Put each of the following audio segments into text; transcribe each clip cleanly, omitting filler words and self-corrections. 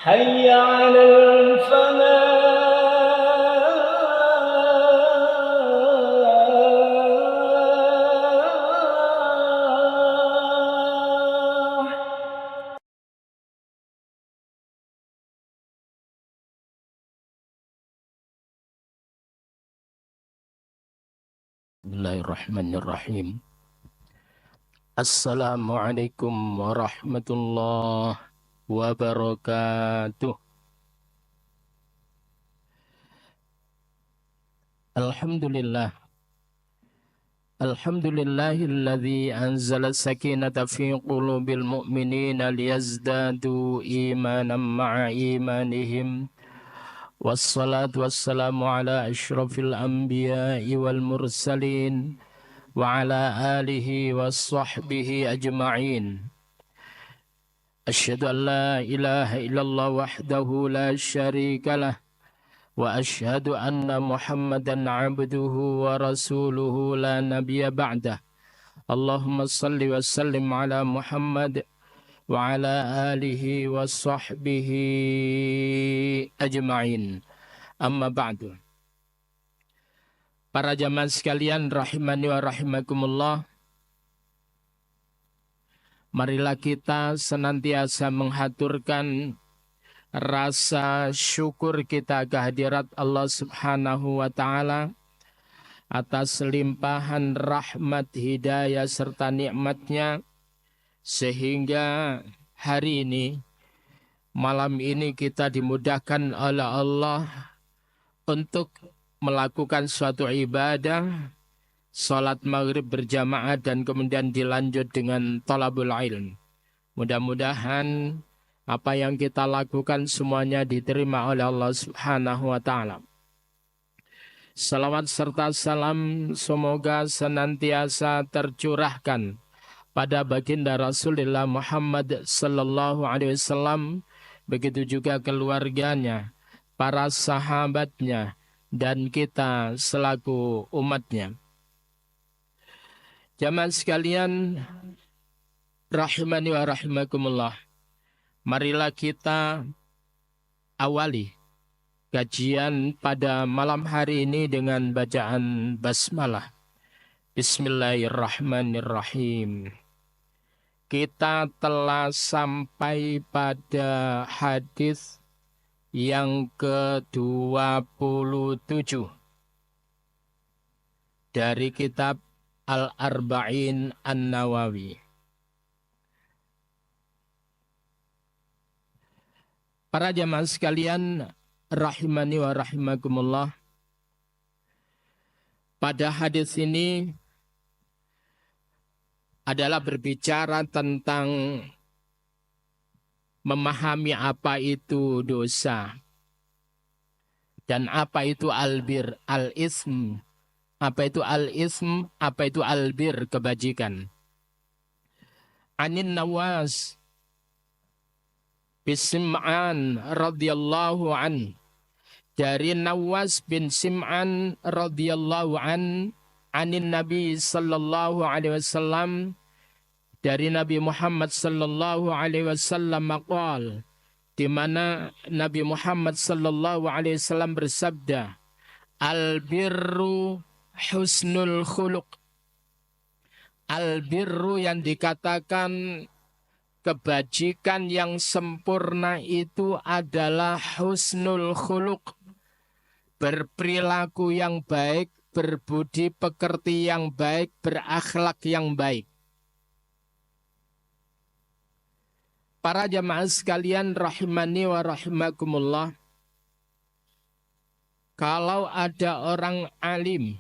حي على الفلاح. Bismillahirrahmanirrahim. Assalamualaikum warahmatullahi wabarakatuh. Alhamdulillah. Alhamdulillahilladzi anzala sakinata fi qulubil mu'minina liyazdadu imanan ma'a imanihim. Wassalatu wassalamu ala asyrafil anbiya'i wal mursalin wa ala alihi wa sahbihi ajma'in. Asyhadu an la ilaha illallah wahdahu la syarika lah wa asyhadu anna Muhammadan abduhu wa rasuluhu la nabiyya ba'dah. Allahumma salli wa sallim ala Muhammad wa ala alihi wa sahbihi ajma'in. Amma ba'du. Para jamaah sekalian rahimani wa rahimakumullah, marilah kita senantiasa menghaturkan rasa syukur kita kehadirat Allah Subhanahu wa Ta'ala atas limpahan rahmat, hidayah serta nikmatnya, sehingga hari ini, malam ini kita dimudahkan oleh Allah untuk melakukan suatu ibadah, salat maghrib berjamaah dan kemudian dilanjut dengan thalabul ilm. Mudah-mudahan apa yang kita lakukan semuanya diterima oleh Allah Subhanahu wa Ta'ala. Salawat serta salam semoga senantiasa tercurahkan pada baginda Rasulullah Muhammad sallallahu alaihi wasallam, begitu juga keluarganya, para sahabatnya, dan kita selaku umatnya. Jamaah sekalian rahimani wa rahimakumullah, marilah kita awali kajian pada malam hari ini dengan bacaan basmalah. Bismillahirrahmanirrahim. Kita telah sampai pada hadis yang ke-27 dari kitab Al-Arba'in An-Nawawi. Para jamaah sekalian rahimani wa rahimakumullah, pada hadis ini adalah berbicara tentang memahami apa itu dosa dan apa itu albir, al-ism, apa itu al-ism, apa itu albir, kebajikan. Anin Nawas bin Sim'an radhiyallahu an, dari Nawas bin Sim'an radhiyallahu an, anin Nabi sallallahu alaihi wasallam, dari Nabi Muhammad sallallahu alaihi wasallam maqal, di mana Nabi Muhammad sallallahu alaihi wasallam bersabda, al-birru husnul khuluq. Al-birru yang dikatakan kebajikan yang sempurna itu adalah husnul khuluq, berperilaku yang baik, berbudi pekerti yang baik, berakhlak yang baik. Para jamaah sekalian rahimani wa rahimakumullah, kalau ada orang alim,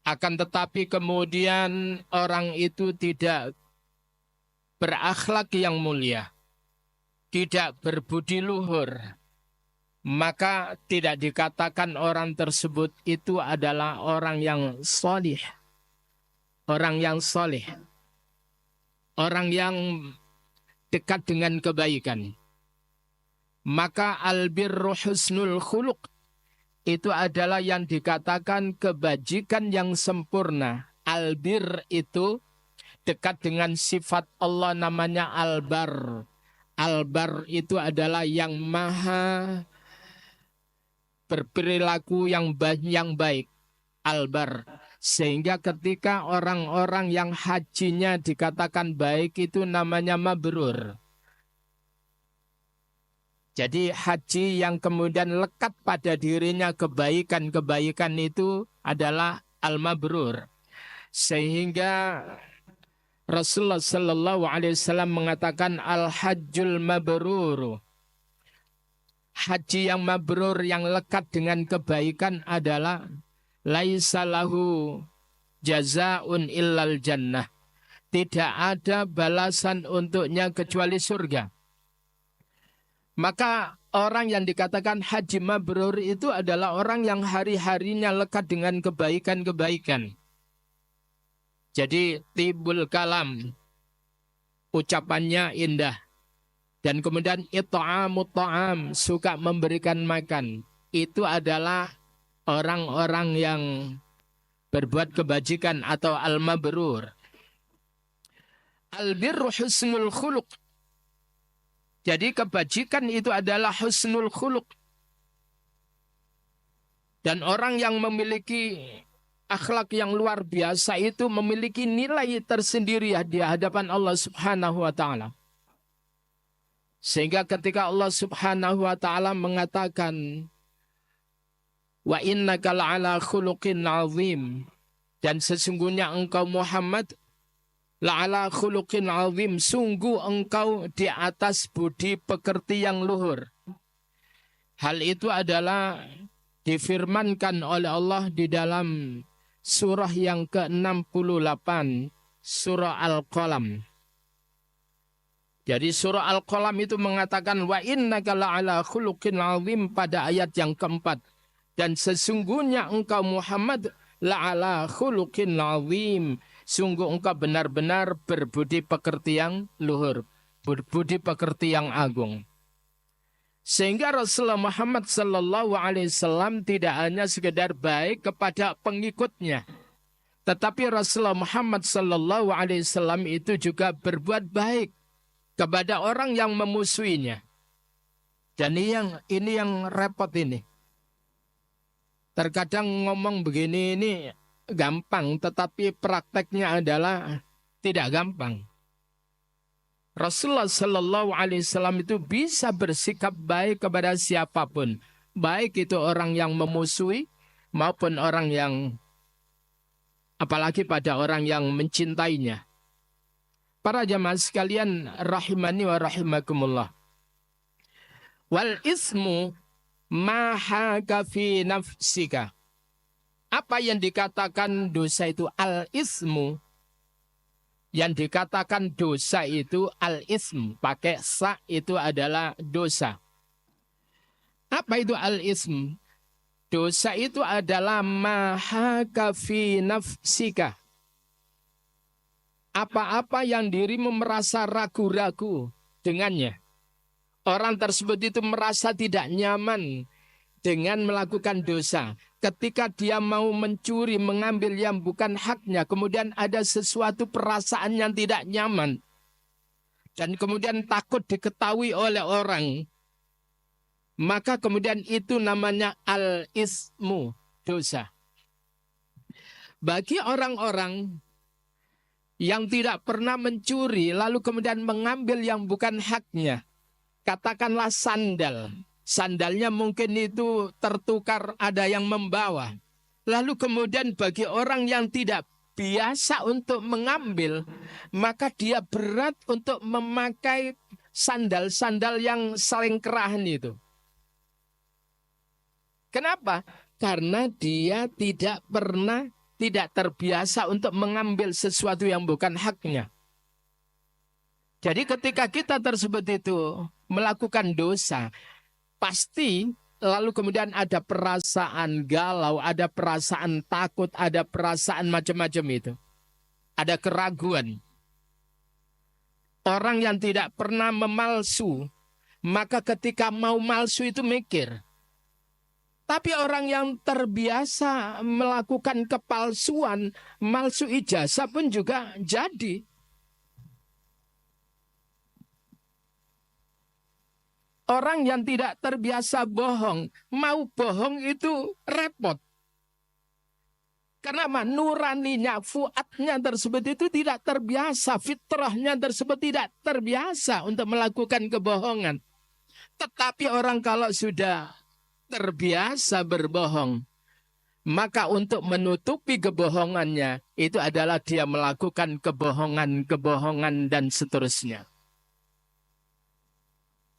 akan tetapi kemudian orang itu tidak berakhlak yang mulia, tidak berbudi luhur, maka tidak dikatakan orang tersebut itu adalah orang yang solih, orang yang soleh, orang yang dekat dengan kebaikan. Maka albirru husnul khuluq itu adalah yang dikatakan kebajikan yang sempurna. Albir itu dekat dengan sifat Allah, namanya Al-Bar. Al-bar itu adalah yang maha berperilaku yang baik. Al-bar. Sehingga ketika orang-orang yang hajinya dikatakan baik itu namanya mabrur. Jadi haji yang kemudian lekat pada dirinya kebaikan-kebaikan itu adalah al-mabrur. Sehingga Rasulullah Sallallahu Alaihi Wasallam mengatakan al-hajjul mabrur. Haji yang mabrur yang lekat dengan kebaikan adalah laisa lahu jazaun illal jannah. Tidak ada balasan untuknya kecuali surga. Maka orang yang dikatakan haji mabrur itu adalah orang yang hari-harinya lekat dengan kebaikan-kebaikan. Jadi tibul kalam, ucapannya indah. Dan kemudian it'amut ta'am, suka memberikan makan. Itu adalah orang-orang yang berbuat kebajikan atau al-mabrur. Al-birru husnul khuluq. Jadi kebajikan itu adalah husnul khuluq. Dan orang yang memiliki akhlak yang luar biasa itu memiliki nilai tersendiri di hadapan Allah Subhanahu wa taala. Sehingga ketika Allah Subhanahu wa taala mengatakan wa innaka la'ala khuluqin 'azim, dan sesungguhnya engkau Muhammad la'ala khuluqin 'azim, sungguh engkau di atas budi pekerti yang luhur. Hal itu adalah difirmankan oleh Allah di dalam surah yang ke-68, surah Al-Qalam. Jadi surah Al-Qalam itu mengatakan wa innaka la'ala khuluqin 'azim pada ayat yang keempat. Dan sesungguhnya engkau Muhammad la'ala khuluqin 'azim, sungguh engkau benar-benar berbudi pekerti yang luhur, berbudi pekerti yang agung. Sehingga Rasulullah Muhammad Sallallahu Alaihi Wasallam tidak hanya sekedar baik kepada pengikutnya, tetapi Rasulullah Muhammad Sallallahu Alaihi Wasallam itu juga berbuat baik kepada orang yang memusuhinya. Dan ini yang repot ini. Terkadang ngomong begini ini gampang, tetapi prakteknya adalah tidak gampang. Rasulullah Sallallahu Alaihi Wasallam itu bisa bersikap baik kepada siapapun, baik itu orang yang memusuhi maupun orang yang, apalagi pada orang yang mencintainya. Para jamaah sekalian rahimani wa rahimakumullah. Wal ismu ma haka fi nafsika. Apa yang dikatakan dosa itu al-ismu? Yang dikatakan dosa itu al-ism. Pakai sa itu adalah dosa. Apa itu al-ism? Dosa itu adalah mahaka fi nafsika. Apa-apa yang dirimu merasa ragu-ragu dengannya. Orang tersebut itu merasa tidak nyaman dengan melakukan dosa. Ketika dia mau mencuri, mengambil yang bukan haknya, kemudian ada sesuatu perasaan yang tidak nyaman. Dan kemudian takut diketahui oleh orang. Maka kemudian itu namanya al-ismu, dosa. Bagi orang-orang yang tidak pernah mencuri, lalu kemudian mengambil yang bukan haknya. Katakanlah sandal. Sandalnya mungkin itu tertukar, ada yang membawa. Lalu kemudian bagi orang yang tidak biasa untuk mengambil, maka dia berat untuk memakai sandal-sandal yang selengkerahan itu. Kenapa? Karena dia tidak terbiasa untuk mengambil sesuatu yang bukan haknya. Jadi ketika kita tersebut itu melakukan dosa, pasti lalu kemudian ada perasaan galau, ada perasaan takut, ada perasaan macam-macam itu. Ada keraguan. Orang yang tidak pernah memalsu, maka ketika mau malsu itu mikir. Tapi orang yang terbiasa melakukan kepalsuan, malsu ijazah pun juga jadi. Orang yang tidak terbiasa bohong, mau bohong itu repot. Karena nuraninya, fuadnya tersebut itu tidak terbiasa, fitrahnya tersebut tidak terbiasa untuk melakukan kebohongan. Tetapi orang kalau sudah terbiasa berbohong, maka untuk menutupi kebohongannya, itu adalah dia melakukan kebohongan dan seterusnya.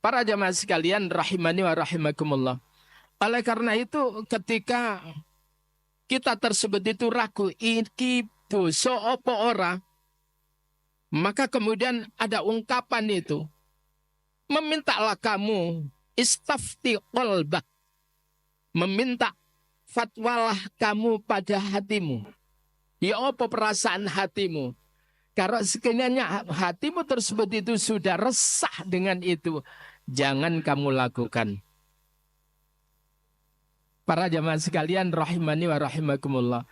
Para jamaah sekalian rahimani wa rahimakumullah. Oleh karena itu ketika kita tersebut itu ragu iki dosa apa ora, maka kemudian ada ungkapan itu, memintalah kamu istafti qalbak, meminta fatwalah kamu pada hatimu. Ya apa perasaan hatimu? Kalau sekiranya hatimu tersebut itu sudah resah dengan itu, jangan kamu lakukan. Para jamaah sekalian rahimani wa rahimakumullah.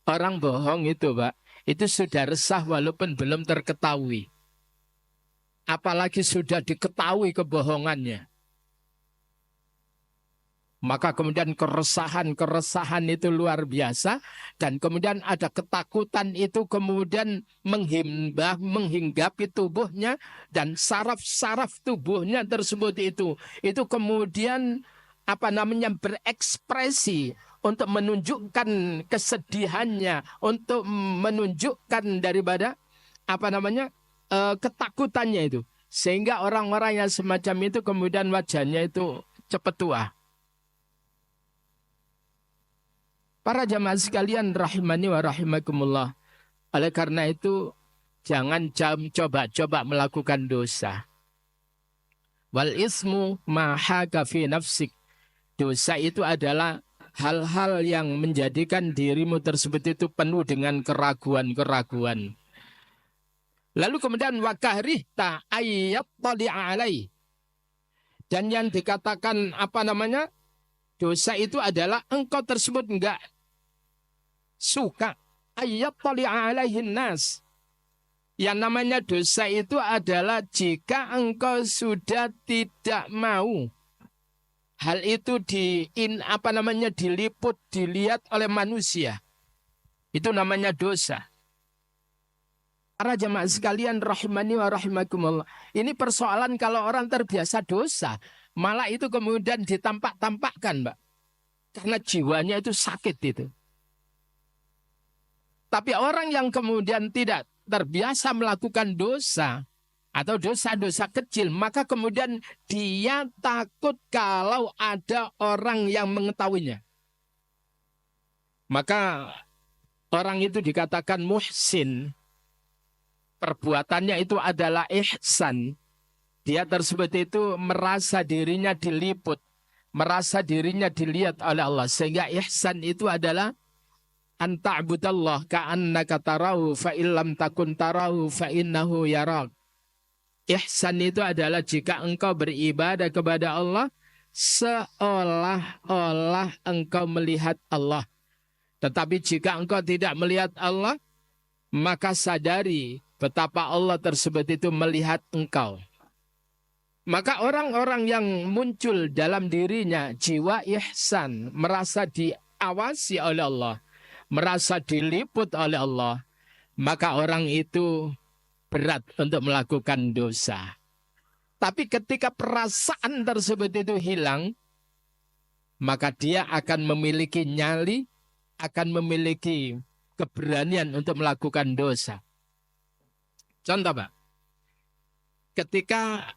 Orang bohong itu Pak, itu sudah resah walaupun belum terketahui. Apalagi sudah diketahui kebohongannya. Maka kemudian keresahan itu luar biasa. Dan kemudian ada ketakutan itu kemudian menghinggapi tubuhnya. Dan saraf-saraf tubuhnya tersebut itu kemudian berekspresi untuk menunjukkan kesedihannya. Untuk menunjukkan daripada ketakutannya itu. Sehingga orang-orang yang semacam itu kemudian wajahnya itu cepat tua. Para jamaah sekalian rahimani wa rahimakumullah. Oleh karena itu jangan coba-coba melakukan dosa. Wal ismu ma haka fi nafsik. Dosa itu adalah hal-hal yang menjadikan dirimu tersebut itu penuh dengan keraguan-keraguan. Lalu kemudian wakahrihta ayyattali'a alai. Dan yang dikatakan dosa itu adalah engkau tersebut enggak suka ayyattali'a alaihin nas. Yang namanya dosa itu adalah jika engkau sudah tidak mau hal itu diliput, dilihat oleh manusia. Itu namanya dosa. Para jamaah sekalian rahimani wa rahimakumullah. Ini persoalan kalau orang terbiasa dosa, malah itu kemudian ditampak-tampakkan, Mbak. Karena jiwanya itu sakit itu. Tapi orang yang kemudian tidak terbiasa melakukan dosa atau dosa-dosa kecil, maka kemudian dia takut kalau ada orang yang mengetahuinya. Maka orang itu dikatakan muhsin. Perbuatannya itu adalah ihsan. Dia tersebut itu merasa dirinya diliput, merasa dirinya dilihat oleh Allah. Sehingga ihsan itu adalah anta'budallah ka'annaka tarahu fa illam takun tarahu fa innahu yarak. Ihsan itu adalah jika engkau beribadah kepada Allah seolah-olah engkau melihat Allah. Tetapi jika engkau tidak melihat Allah, maka sadari betapa Allah tersebut itu melihat engkau. Maka orang-orang yang muncul dalam dirinya jiwa ihsan, merasa diawasi oleh Allah, merasa diliput oleh Allah, maka orang itu berat untuk melakukan dosa. Tapi ketika perasaan tersebut itu hilang, maka dia akan memiliki nyali, akan memiliki keberanian untuk melakukan dosa. Contoh Pak, ketika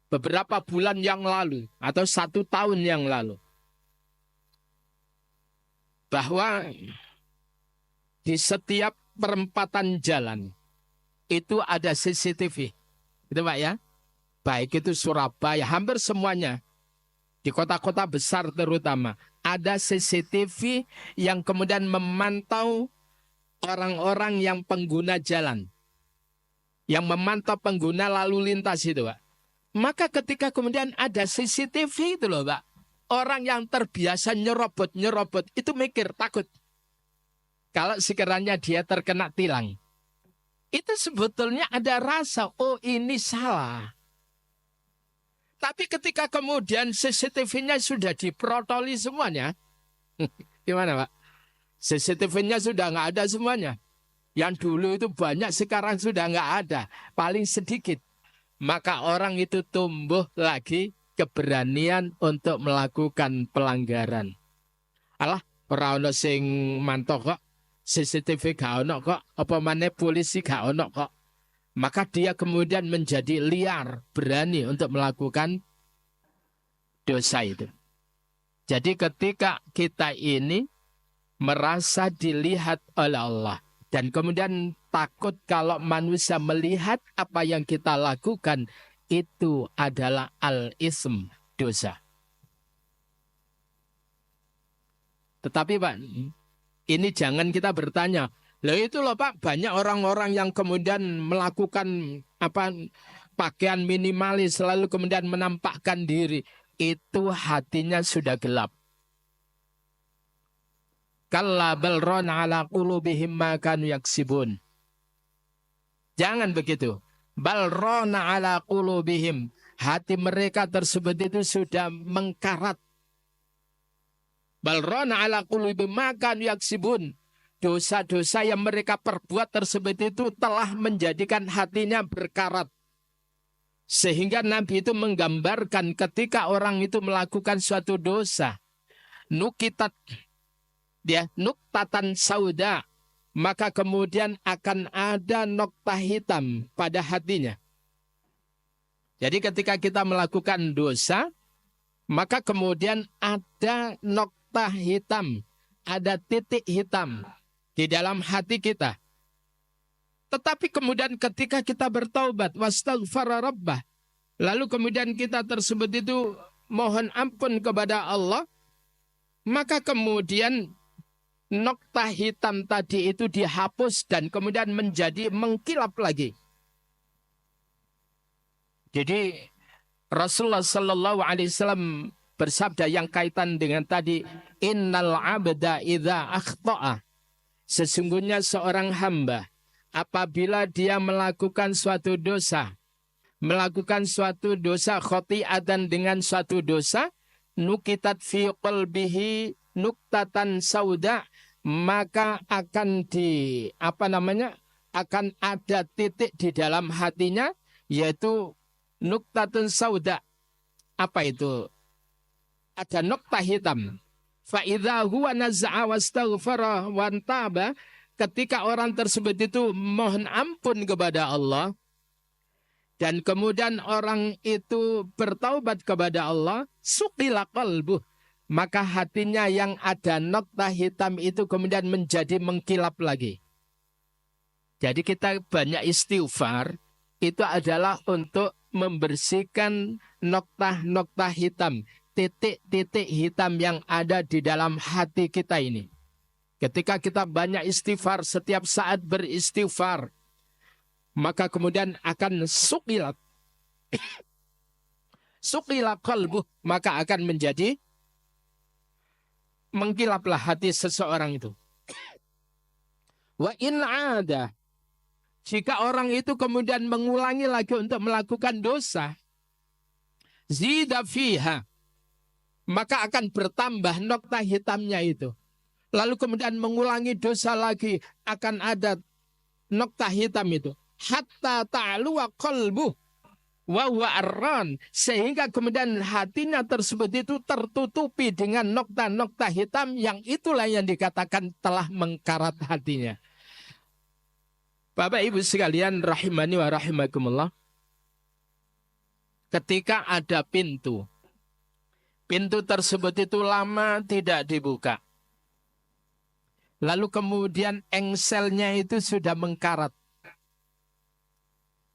beberapa bulan yang lalu atau 1 tahun yang lalu, bahwa di setiap perempatan jalan itu ada CCTV. Itu Pak ya. Baik itu Surabaya, hampir semuanya. Di kota-kota besar terutama. Ada CCTV yang kemudian memantau orang-orang yang pengguna jalan. Yang memantau pengguna lalu lintas itu Pak. Maka ketika kemudian ada CCTV itu loh Pak. Orang yang terbiasa nyerobot itu mikir, takut. Kalau sekiranya dia terkena tilang. Itu sebetulnya ada rasa, oh ini salah. Tapi ketika kemudian CCTV-nya sudah diprotoli semuanya, gimana Pak? CCTV-nya sudah nggak ada semuanya. Yang dulu itu banyak, sekarang sudah nggak ada. Paling sedikit. Maka orang itu tumbuh lagi keberanian untuk melakukan pelanggaran. Alah, ora ono sing mantok kok. CCTV gak ono kok. Apa maneh polisi gak ono kok. Maka dia kemudian menjadi liar, berani untuk melakukan dosa itu. Jadi ketika kita ini merasa dilihat oleh Allah dan kemudian takut kalau manusia melihat apa yang kita lakukan, itu adalah al-ism, dosa. Tetapi Pak, ini jangan kita bertanya, loh itu loh Pak, banyak orang-orang yang kemudian melakukan pakaian minimalis selalu kemudian menampakkan diri. Itu hatinya sudah gelap. Kalla bal rana ala qulubihim ma kanu yaksibun. Jangan begitu. Bal rana ala qulubihim. Hati mereka tersebut itu sudah mengkarat. Bal rana ala qulubihim ma kanu yaksibun. Dosa-dosa yang mereka perbuat tersebut itu telah menjadikan hatinya berkarat. Sehingga Nabi itu menggambarkan ketika orang itu melakukan suatu dosa, nuktatan sauda, maka kemudian akan ada noktah hitam pada hatinya. Jadi ketika kita melakukan dosa, maka kemudian ada noktah hitam, ada titik hitam di dalam hati kita. Tetapi kemudian ketika kita bertaubat, wastaghfara rabbah, lalu kemudian kita tersebut itu mohon ampun kepada Allah, maka kemudian noktah hitam tadi itu dihapus dan kemudian menjadi mengkilap lagi. Jadi Rasulullah Sallallahu Alaihi Wasallam bersabda yang kaitan dengan tadi, innal abda idza akhta'a, sesungguhnya seorang hamba apabila dia melakukan suatu dosa khoti'atan dengan suatu dosa, nukitat fi qalbihi nuktatan sauda, maka akan akan ada titik di dalam hatinya, yaitu nuktatun sauda. Apa itu? Ada noktah hitam. Fa idza huwa naz'a wastaghfara wa taba, ketika orang tersebut itu mohon ampun kepada Allah dan kemudian orang itu bertaubat kepada Allah, suqila qalbuh, maka hatinya yang ada noktah hitam itu kemudian menjadi mengkilap lagi. Jadi kita banyak istighfar, itu adalah untuk membersihkan noktah-noktah hitam, titik-titik hitam yang ada di dalam hati kita ini. Ketika kita banyak istighfar, setiap saat beristighfar, maka kemudian akan suqilat qalbuh, maka akan menjadi mengkilaplah hati seseorang itu. Wa in ada, jika orang itu kemudian mengulangi lagi untuk melakukan dosa, zida fiha, maka akan bertambah noktah hitamnya itu. Lalu kemudian mengulangi dosa lagi, akan ada noktah hitam itu. Hatta ta'luwa qalbuh wa huwa arran, sehingga kemudian hatinya tersebut itu tertutupi dengan noktah-noktah hitam, yang itulah yang dikatakan telah mengkarat hatinya. Bapak Ibu sekalian rahimani wa rahimakumullah. Ketika ada pintu tersebut itu lama tidak dibuka. Lalu kemudian engselnya itu sudah mengkarat.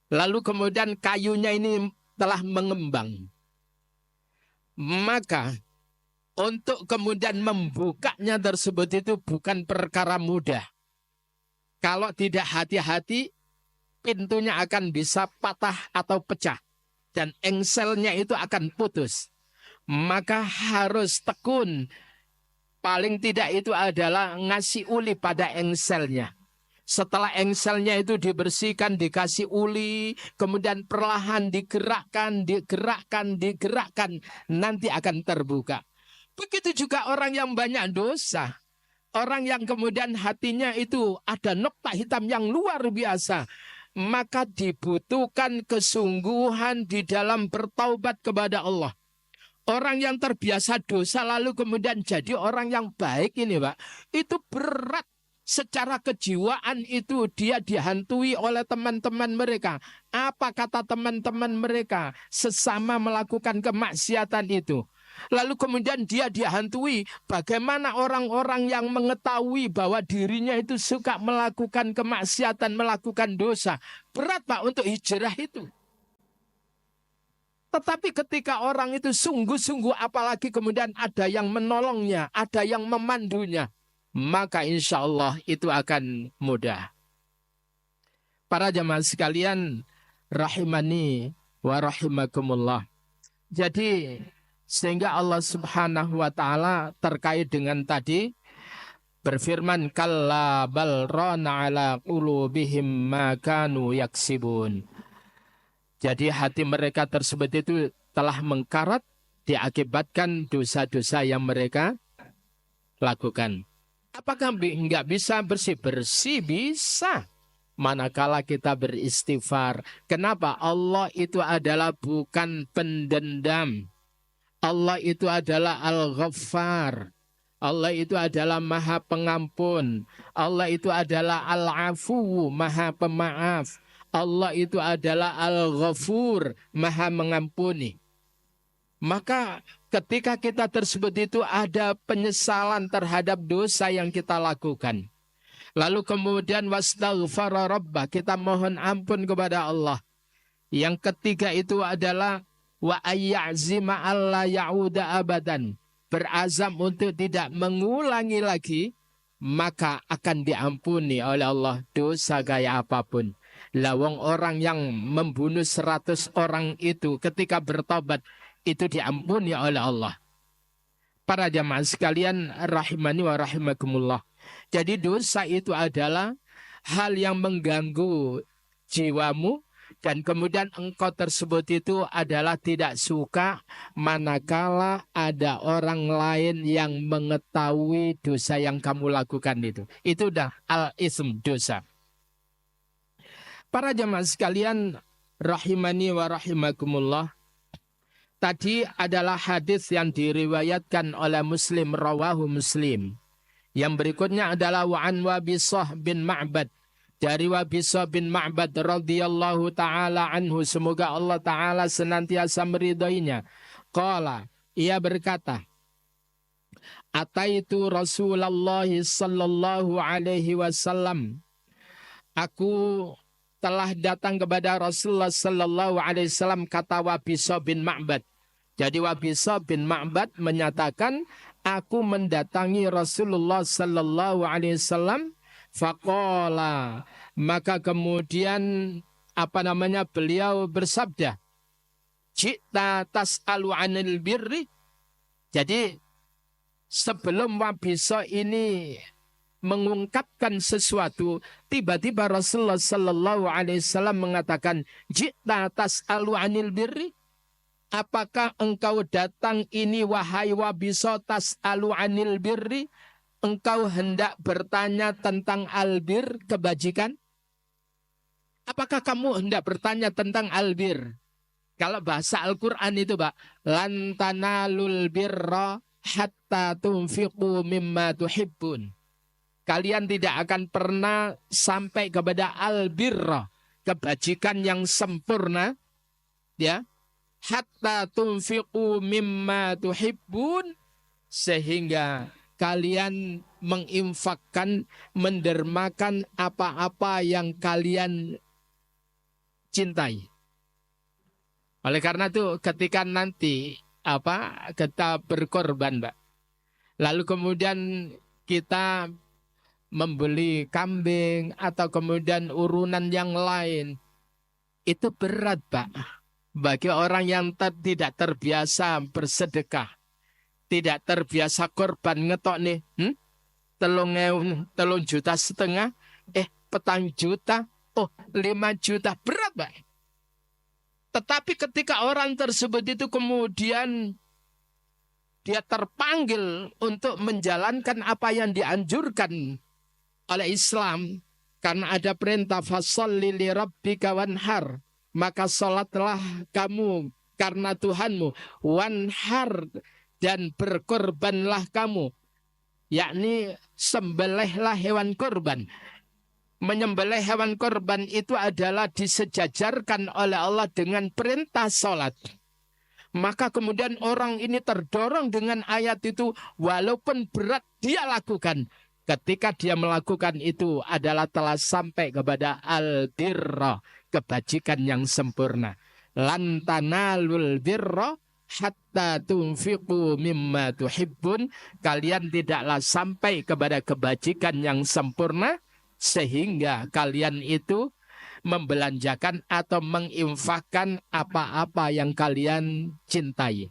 Lalu kemudian kayunya ini telah mengembang. Maka untuk kemudian membukanya tersebut itu bukan perkara mudah. Kalau tidak hati-hati, pintunya akan bisa patah atau pecah. Dan engselnya itu akan putus. Maka harus tekun. Paling tidak itu adalah ngasih uli pada engselnya. Setelah engselnya itu dibersihkan, dikasih uli, kemudian perlahan digerakkan, nanti akan terbuka. Begitu juga orang yang banyak dosa. Orang yang kemudian hatinya itu ada nokta hitam yang luar biasa. Maka dibutuhkan kesungguhan di dalam bertaubat kepada Allah. Orang yang terbiasa dosa lalu kemudian jadi orang yang baik ini Pak. Itu berat. Secara kejiwaan itu dia dihantui oleh teman-teman mereka. Apa kata teman-teman mereka sesama melakukan kemaksiatan itu? Lalu kemudian dia dihantui bagaimana orang-orang yang mengetahui bahwa dirinya itu suka melakukan kemaksiatan, melakukan dosa. Berat Pak untuk hijrah itu. Tetapi ketika orang itu sungguh-sungguh apalagi kemudian ada yang menolongnya, ada yang memandunya, maka insya Allah itu akan mudah. Para jamaah sekalian, rahimani wa rahimakumullah. Jadi sehingga Allah subhanahu wa ta'ala terkait dengan tadi berfirman, kalla bal rana ala qulubihim ma kanu yaksibun. Jadi hati mereka tersebut itu telah mengkarat diakibatkan dosa-dosa yang mereka lakukan. Apakah nggak bisa bersih-bersih? Bisa. Manakala kita beristighfar. Kenapa? Allah itu adalah bukan pendendam. Allah itu adalah Al-Ghaffar. Allah itu adalah Maha Pengampun. Allah itu adalah Al-Afu, Maha Pemaaf. Allah itu adalah Al-Ghafur, Maha Mengampuni. Maka ketika kita tersebut itu ada penyesalan terhadap dosa yang kita lakukan. Lalu kemudian wastaghfara rabbah, kita mohon ampun kepada Allah. Yang ketiga itu adalah wa ayyazima alla ya'uda abadan. Berazam untuk tidak mengulangi lagi, maka akan diampuni oleh Allah dosa gaya apapun. Lawang orang yang membunuh 100 orang itu ketika bertobat, itu diampuni oleh Allah. Para jamaah sekalian rahimani wa rahimakumullah. Jadi dosa itu adalah hal yang mengganggu jiwamu dan kemudian engkau tersebut itu adalah tidak suka manakala ada orang lain yang mengetahui dosa yang kamu lakukan itu. Itu udah al-ism, dosa. Para jamaah sekalian rahimani wa rahimakumullah. Tadi adalah hadis yang diriwayatkan oleh Muslim, rawahu Muslim. Yang berikutnya adalah wa'an Wabisah bin Ma'bad. Dari Wabisah bin Ma'bad radhiyallahu ta'ala anhu. Semoga Allah ta'ala senantiasa meridainya. Qala, ia berkata, Ataitu Rasulullah sallallahu alaihi wasallam. Aku telah datang kepada Rasulullah sallallahu alaihi wasallam, kata Wabisah bin Ma'bad. Jadi Wabisah bin Ma'bad menyatakan, aku mendatangi Rasulullah sallallahu alaihi wasallam, faqala, maka kemudian beliau bersabda, Jita tas'alu 'anil birri. Jadi sebelum Wabisah ini mengungkapkan sesuatu, tiba-tiba Rasulullah sallallahu alaihi wasallam mengatakan, Jita tas'alu 'anil birri. Apakah engkau datang ini wahai Wabisah tas'alu 'anil birri? Engkau hendak bertanya tentang albir, kebajikan? Apakah kamu hendak bertanya tentang albir? Kalau bahasa Al-Quran itu Pak, lan tanalul birra hatta tunfiqu mimma tuhibbun. Kalian tidak akan pernah sampai kepada albirra, kebajikan yang sempurna, ya. Hatta tunfiqu mimma tuhibbun, sehingga kalian menginfakkan, mendermakan apa-apa yang kalian cintai. Oleh karena itu ketika nanti kita berkorban, Mbak, lalu kemudian kita membeli kambing atau kemudian urunan yang lain, itu berat, Pak. Bagi orang yang tidak terbiasa bersedekah, tidak terbiasa korban ngetok nih, 3,5 juta, petang 1 juta, 5 juta, berat Pak. Tetapi ketika orang tersebut itu kemudian dia terpanggil untuk menjalankan apa yang dianjurkan oleh Islam, karena ada perintah fasholli li rabbika wanhar, maka salatlah kamu karena Tuhanmu, wanhar, dan berkorbanlah kamu, yakni sembelihlah hewan korban. Menyembelih hewan korban itu adalah disejajarkan oleh Allah dengan perintah salat. Maka kemudian orang ini terdorong dengan ayat itu, walaupun berat dia lakukan. Ketika dia melakukan itu adalah telah sampai kepada al-birra, kebajikan yang sempurna. Lan tanalul birra hatta tunfiqu mimma tuhibbun. Kalian tidaklah sampai kepada kebajikan yang sempurna sehingga kalian itu membelanjakan atau menginfakkan apa-apa yang kalian cintai.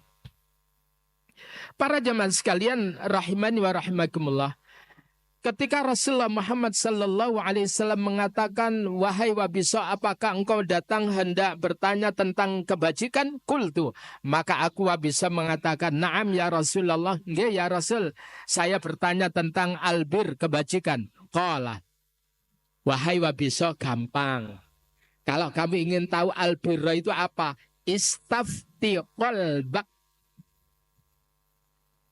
Para jemaah sekalian rahimani wa rahimakumullah, ketika Rasulullah Muhammad sallallahu alaihi wasallam mengatakan, wahai Wabisa, apakah engkau datang hendak bertanya tentang kebajikan? Qultu, maka aku Wabisa mengatakan, na'am ya Rasulullah, nggih ya Rasul, saya bertanya tentang albir, kebajikan. Qala, wahai Wabisa, gampang. Kalau kamu ingin tahu albirra itu apa, istafti qalbak,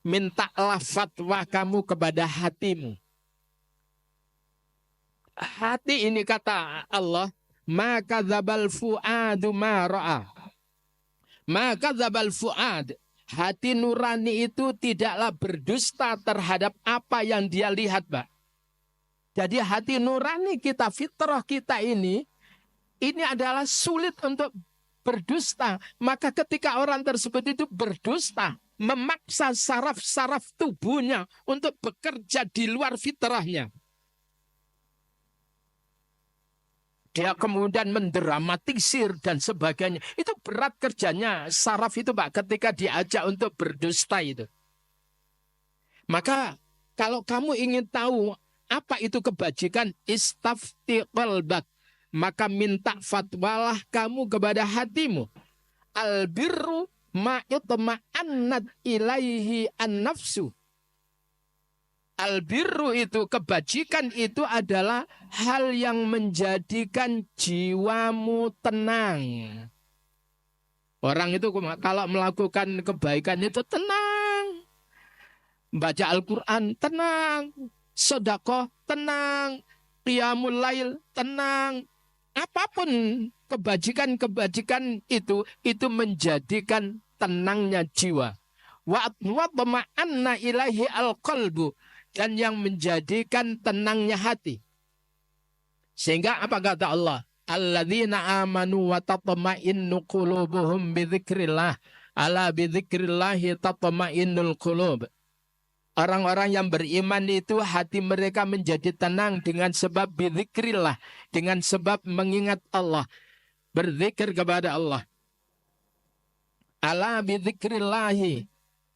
mintalah fatwa kamu kepada hatimu. Hati ini kata Allah, maka dzabal fuadu ma ra'a. Maka dzabal fuad, hati nurani itu tidaklah berdusta terhadap apa yang dia lihat, Pak. Jadi hati nurani kita, fitrah kita ini adalah sulit untuk berdusta. Maka ketika orang tersebut itu berdusta, memaksa saraf-saraf tubuhnya untuk bekerja di luar fitrahnya, dia kemudian mendramatisir dan sebagainya. Itu berat kerjanya saraf itu Pak, ketika diajak untuk berdusta itu. Maka kalau kamu ingin tahu apa itu kebajikan, istafti qalbak, maka minta fatwalah kamu kepada hatimu. Albirru ma'itma'annat ilaihi an-nafsu. Albirru itu, kebajikan itu adalah hal yang menjadikan jiwamu tenang. Orang itu kalau melakukan kebaikan itu tenang. Baca Al-Quran tenang. Sedekah tenang. Qiyamul lail tenang. Apapun kebajikan-kebajikan itu menjadikan tenangnya jiwa. Wa tama'anna ilaihi al-qalbu, dan yang menjadikan tenangnya hati. Sehingga apa kata Allah? Alladzina amanu wa tatma'innu qulubuhum bidzikrillah. Ala bidzikrillahi tatma'innul qulub. Orang-orang yang beriman itu hati mereka menjadi tenang dengan sebab bidzikrillah, dengan sebab mengingat Allah, berzikir kepada Allah. Ala bidzikrillahi,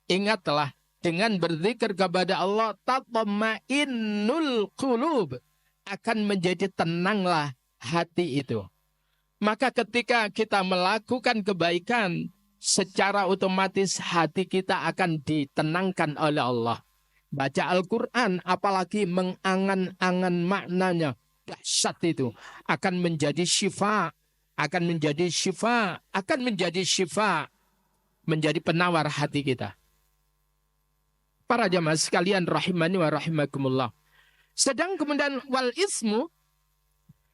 ingatlah, dengan berzikir kepada Allah, tatma'innul qulub, akan menjadi tenanglah hati itu. Maka ketika kita melakukan kebaikan, secara otomatis hati kita akan ditenangkan oleh Allah. Baca Al-Quran, apalagi mengangan-angan maknanya, dahsyat itu, akan menjadi syifa, akan menjadi syifa, akan menjadi syifa, menjadi penawar hati kita. Para jamaah sekalian rahimani wa rahimakumullah. Sedang kemudian wal ismu,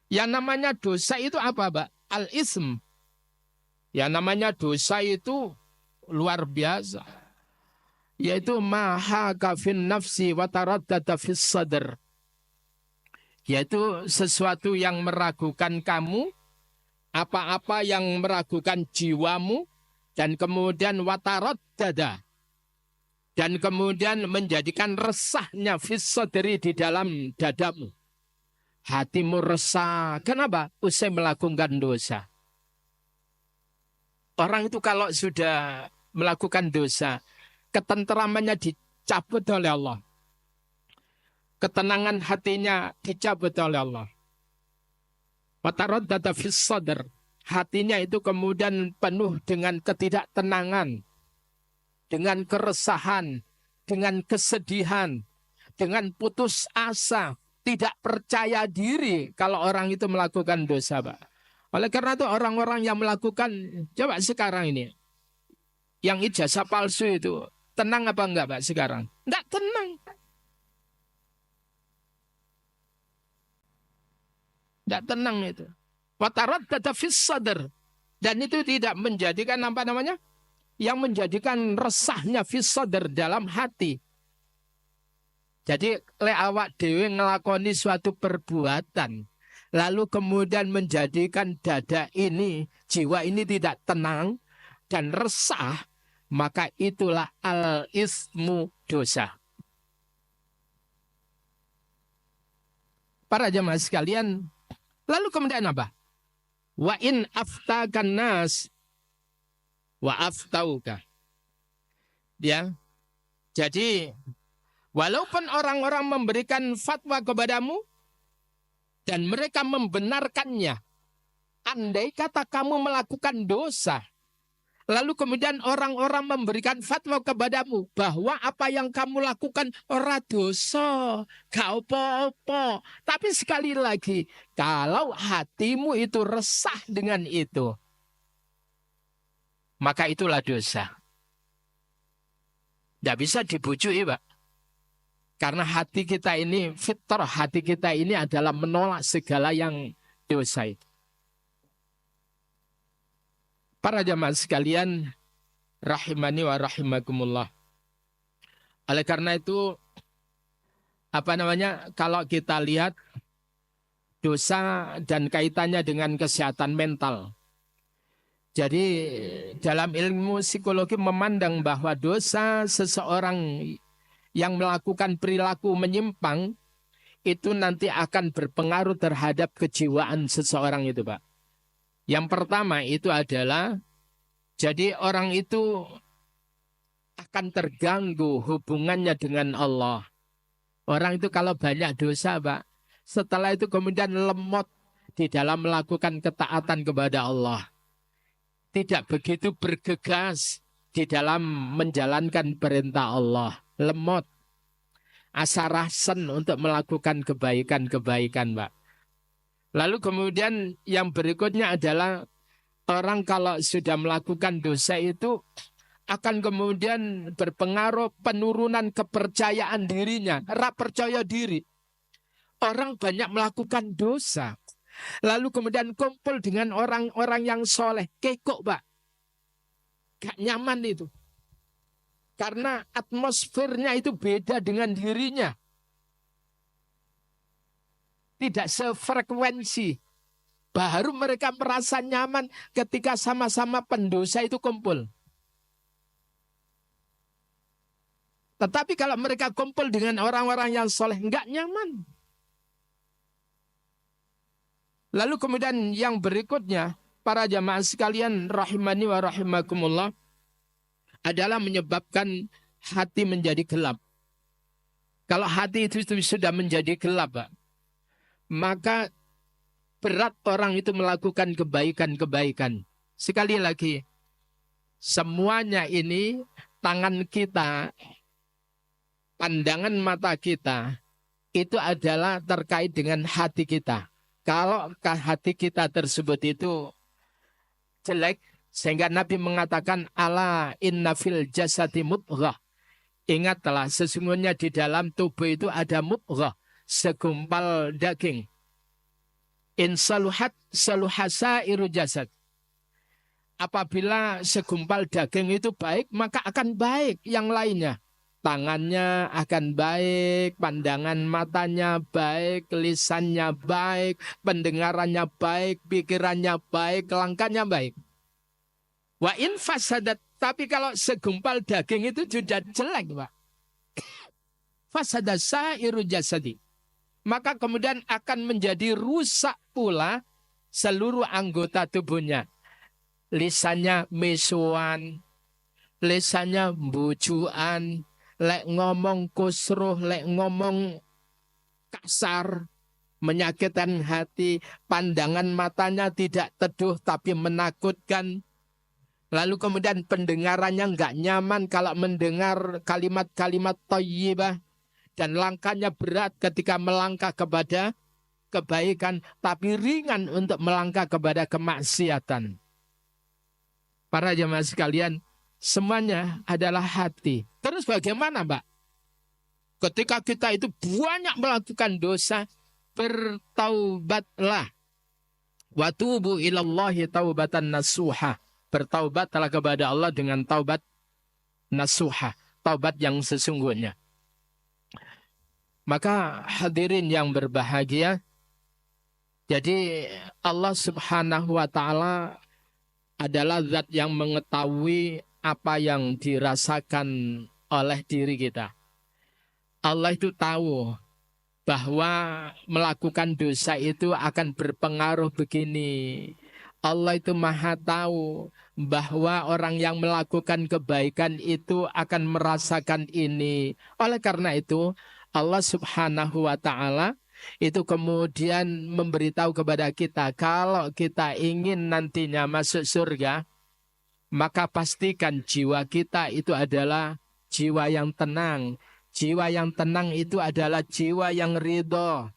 yang namanya dosa itu apa, Pak? Al ism, yang namanya dosa itu luar biasa, yaitu maha kafin nafsi wa taraddada fis sadr, yaitu sesuatu yang meragukan kamu, apa-apa yang meragukan jiwamu, dan kemudian wa taraddada, dan kemudian menjadikan resahnya fis sadri, di dalam dadamu. Hatimu resah. Kenapa? Usai melakukan dosa. Orang itu kalau sudah melakukan dosa, ketenteramannya dicabut oleh Allah. Ketenangan hatinya dicabut oleh Allah. Wataraddada fis sadr. Hatinya itu kemudian penuh dengan ketidaktenangan, dengan keresahan, dengan kesedihan, dengan putus asa, tidak percaya diri kalau orang itu melakukan dosa, Pak. Oleh karena itu orang-orang yang melakukan, coba sekarang ini, yang ijazah palsu itu, tenang apa enggak, Pak, sekarang? Enggak tenang. Enggak tenang itu. Wataraddada fis sadr. Dan itu tidak menjadikan apa namanya? Yang menjadikan resahnya fis sadr dalam hati. Jadi le awak dhewe ngelakoni suatu perbuatan, lalu kemudian menjadikan dada ini, jiwa ini tidak tenang dan resah, maka itulah al-ismu, dosa. Para jemaah sekalian, lalu kemudian apa? Wa in aftakan nas wa aftauka. Ya. Jadi walaupun orang-orang memberikan fatwa kepadamu dan mereka membenarkannya, andai kata kamu melakukan dosa, lalu kemudian orang-orang memberikan fatwa kepadamu bahwa apa yang kamu lakukan ora dosa, gak apa-apa. Tapi sekali lagi, kalau hatimu itu resah dengan itu, maka itulah dosa. Tidak bisa dibujuki, Pak. Karena hati kita ini, fitrah hati kita ini adalah menolak segala yang dosa itu. Para jamaah sekalian, rahimani wa rahimakumullah. Oleh karena itu, kalau kita lihat dosa dan kaitannya dengan kesehatan mental. Jadi dalam ilmu psikologi memandang bahwa dosa seseorang yang melakukan perilaku menyimpang itu nanti akan berpengaruh terhadap kejiwaan seseorang itu, Pak. Yang pertama itu adalah, jadi orang itu akan terganggu hubungannya dengan Allah. Orang itu kalau banyak dosa, Pak, setelah itu kemudian lemot di dalam melakukan ketaatan kepada Allah. Tidak begitu bergegas di dalam menjalankan perintah Allah. Lemot. Asa rasen untuk melakukan kebaikan-kebaikan, Pak. Lalu kemudian yang berikutnya adalah orang kalau sudah melakukan dosa itu akan kemudian berpengaruh penurunan kepercayaan dirinya. Percaya diri. Orang banyak melakukan dosa. Lalu kemudian kumpul dengan orang-orang yang soleh. Kekok, Pak. Gak nyaman itu. Karena atmosfernya itu beda dengan dirinya. Tidak sefrekuensi. Baru mereka merasa nyaman ketika sama-sama pendosa itu kumpul. Tetapi kalau mereka kumpul dengan orang-orang yang soleh, enggak nyaman. Lalu kemudian yang berikutnya, para jamaah sekalian rahimani wa rahimakumullah, adalah menyebabkan hati menjadi gelap. Kalau hati itu sudah menjadi gelap, Pak, maka berat orang itu melakukan kebaikan-kebaikan. Sekali lagi, semuanya ini tangan kita, pandangan mata kita, itu adalah terkait dengan hati kita. Kalau hati kita tersebut itu jelek, sehingga Nabi mengatakan, ala inna fil jasati mudghah. Ingatlah, sesungguhnya di dalam tubuh itu ada mudghah, segumpal daging. In saluhat saluhasairu jasad. Apabila segumpal daging itu baik, maka akan baik yang lainnya. Tangannya akan baik, pandangan matanya baik, lisannya baik, pendengarannya baik, pikirannya baik, langkahnya baik. Wa in fasadat, tapi kalau segumpal daging itu sudah jelek, Pak. Fasadat sairu jasadi. Maka kemudian akan menjadi rusak pula seluruh anggota tubuhnya. Lisannya mesuan, lisannya bujuan, lek ngomong kusruh, lek ngomong kasar, menyakitkan hati, pandangan matanya tidak teduh tapi menakutkan. Lalu kemudian pendengarannya nggak nyaman kalau mendengar kalimat-kalimat thayyibah. Dan langkahnya berat ketika melangkah kepada kebaikan, tapi ringan untuk melangkah kepada kemaksiatan. Para jemaah sekalian, semuanya adalah hati. Terus bagaimana, Mbak? Ketika kita itu banyak melakukan dosa, bertaubatlah. Wa tubu ilallahi taubatan nasuha. Bertaubatlah kepada Allah dengan taubat nasuha, taubat yang sesungguhnya. Maka hadirin yang berbahagia, jadi Allah Subhanahu wa Ta'ala adalah zat yang mengetahui apa yang dirasakan oleh diri kita. Allah itu tahu bahwa melakukan dosa itu akan berpengaruh begini. Allah itu maha tahu bahwa orang yang melakukan kebaikan itu akan merasakan ini. Oleh karena itu, Allah Subhanahu wa Ta'ala itu kemudian memberitahu kepada kita, kalau kita ingin nantinya masuk surga, maka pastikan jiwa kita itu adalah jiwa yang tenang. Jiwa yang tenang itu adalah jiwa yang ridho.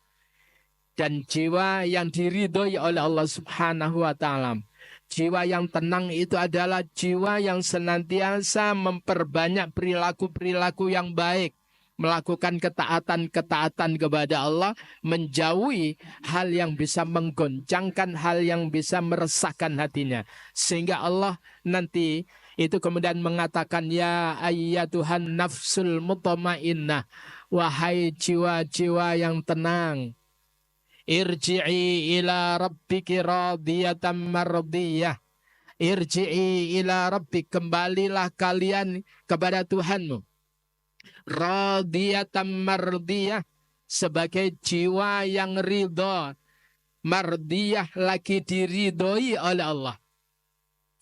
Dan jiwa yang diridhoi oleh Allah Subhanahu wa Ta'ala. Jiwa yang tenang itu adalah jiwa yang senantiasa memperbanyak perilaku-perilaku yang baik. Melakukan ketaatan-ketaatan kepada Allah, menjauhi hal yang bisa menggoncangkan, hal yang bisa meresahkan hatinya. Sehingga Allah nanti itu kemudian mengatakan, ya ayyatuhan nafsul mutmainnah, wahai jiwa-jiwa yang tenang, irji'i ila rabbiki radiyatan mardiyah. Irji'i ila rabbik, kembalilah kalian kepada Tuhanmu. Radiyatan mardiyah, sebagai jiwa yang ridho. Mardiyah, lagi diridhoi oleh Allah.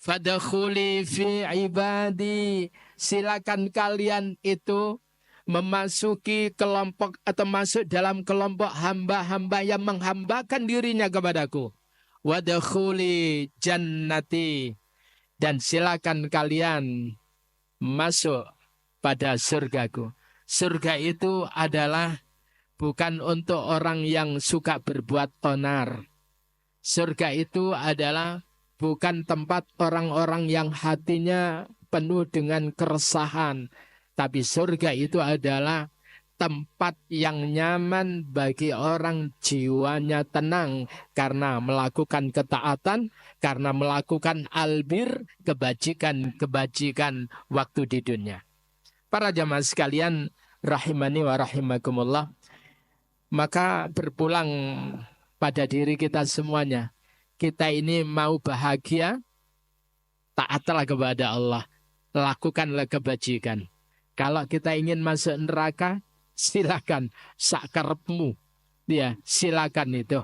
Fadkhuli fi ibadi, silakan kalian itu memasuki kelompok atau masuk dalam kelompok hamba-hamba yang menghambakan dirinya kepadaku. Wadkhuli jannati, dan silakan kalian masuk pada surgaku. Surga itu adalah bukan untuk orang yang suka berbuat onar. Surga itu adalah bukan tempat orang-orang yang hatinya penuh dengan keresahan. Tapi surga itu adalah tempat yang nyaman bagi orang jiwanya tenang karena melakukan ketaatan, karena melakukan albir, kebajikan-kebajikan waktu di dunia. Para jamaah sekalian, rahimani wa rahimakumullah, maka berpulang pada diri kita semuanya. Kita ini mau bahagia, taatlah kepada Allah, lakukanlah kebajikan. Kalau kita ingin masuk neraka, silakan sakarepmu, ya silakan itu.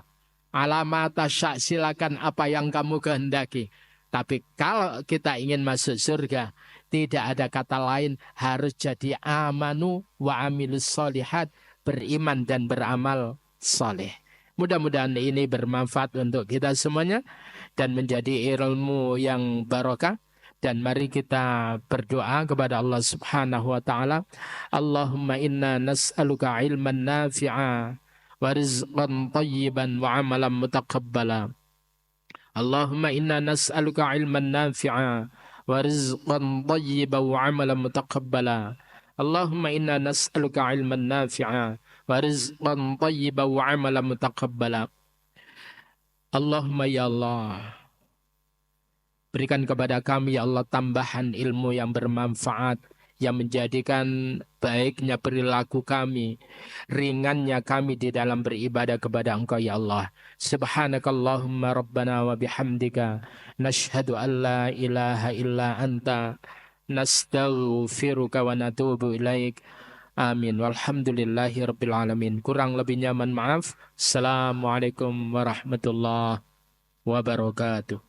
Alamata syak, silakan apa yang kamu kehendaki. Tapi kalau kita ingin masuk surga, tidak ada kata lain, harus jadi amanu wa amilus solihat, beriman dan beramal soleh. Mudah-mudahan ini bermanfaat untuk kita semuanya dan menjadi ilmu yang barokah. Dan mari kita berdoa kepada Allah Subhanahu wa Ta'ala. Allahumma inna nas'aluka ilman nafi'a wa rizqan tayyiban wa amalan mutaqabbala. Allahumma inna nas'aluka ilman nafi'a wa rizqan tayyiban wa amalan mutaqabbala. Allahumma inna nas'aluka ilman nafi'a wa rizqan tayyiban wa amalan mutaqabbala. Allahumma ya Allah, berikan kepada kami ya Allah tambahan ilmu yang bermanfaat, yang menjadikan baiknya perilaku kami, ringannya kami di dalam beribadah kepada Engkau ya Allah. Subhanakallahumma rabbana wa bihamdika, nashhadu an la ilaha illa anta, nastaghfiruka wa natubu ilaik. Amin. Walhamdulillahi rabbil alamin. Kurang lebihnya mohon maaf. Assalamualaikum warahmatullahi wabarakatuh.